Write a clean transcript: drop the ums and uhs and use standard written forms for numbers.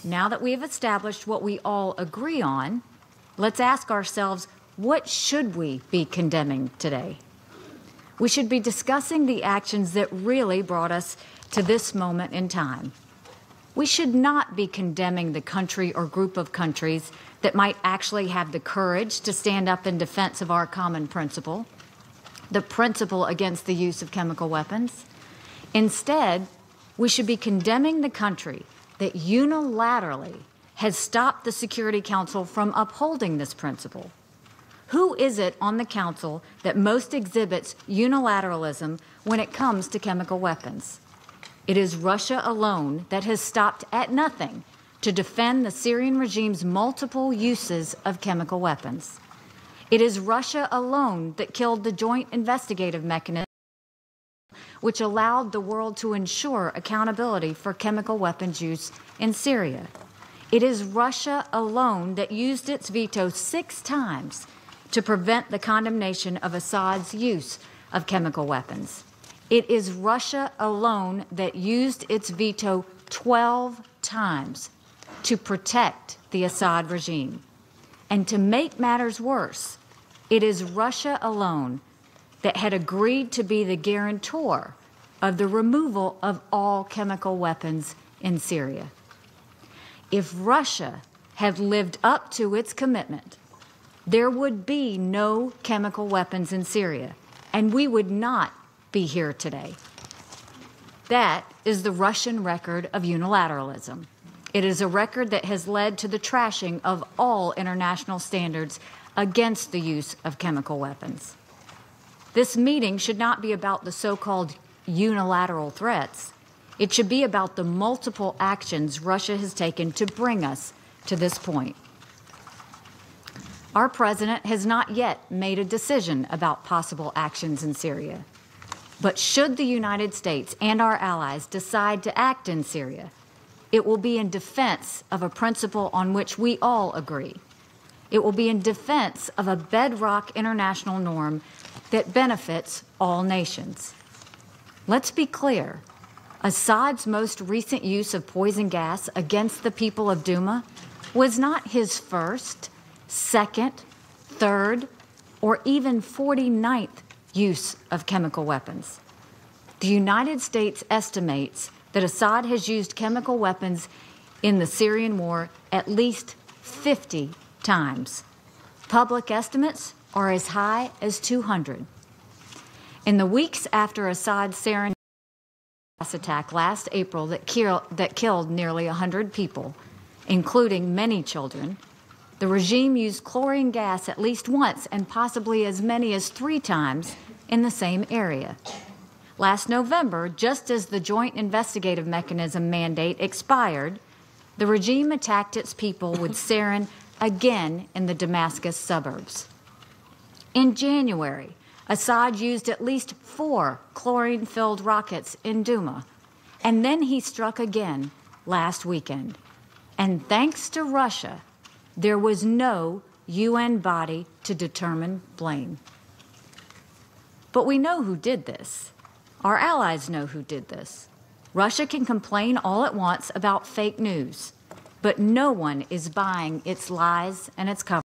Now that we have established what we all agree on, let's ask ourselves, what should we be condemning today? We should be discussing the actions that really brought us to this moment in time. We should not be condemning the country or group of countries that might actually have the courage to stand up in defense of our common principle, the principle against the use of chemical weapons. Instead, we should be condemning the country that unilaterally has stopped the Security Council from upholding this principle. Who is it on the Council that most exhibits unilateralism when it comes to chemical weapons? It is Russia alone that has stopped at nothing to defend the Syrian regime's multiple uses of chemical weapons. It is Russia alone that killed the Joint Investigative Mechanism, which allowed the world to ensure accountability for chemical weapons use in Syria. It is Russia alone that used its veto 6 times to prevent the condemnation of Assad's use of chemical weapons. It is Russia alone that used its veto 12 times to protect the Assad regime. And to make matters worse, it is Russia alone that had agreed to be the guarantor of the removal of all chemical weapons in Syria. If Russia had lived up to its commitment, there would be no chemical weapons in Syria, and we would not be here today. That is the Russian record of unilateralism. It is a record that has led to the trashing of all international standards against the use of chemical weapons. This meeting should not be about the so-called unilateral threats. It should be about the multiple actions Russia has taken to bring us to this point. Our president has not yet made a decision about possible actions in Syria. But should the United States and our allies decide to act in Syria, it will be in defense of a principle on which we all agree. It will be in defense of a bedrock international norm that benefits all nations. Let's be clear. Assad's most recent use of poison gas against the people of Douma was not his first, second, third, or even 49th use of chemical weapons. The United States estimates that Assad has used chemical weapons in the Syrian war at least 50 times. Public estimates are as high as 200. In the weeks after Assad's sarin gas attack last April that killed nearly 100 people, including many children, the regime used chlorine gas at least once and possibly as many as 3 times in the same area. Last November, just as the Joint Investigative Mechanism mandate expired, the regime attacked its people with sarin again in the Damascus suburbs. In January, Assad used at least 4 chlorine-filled rockets in Douma, and then he struck again last weekend. And thanks to Russia, there was no UN body to determine blame. But we know who did this. Our allies know who did this. Russia can complain all it wants about fake news, but no one is buying its lies and its cover.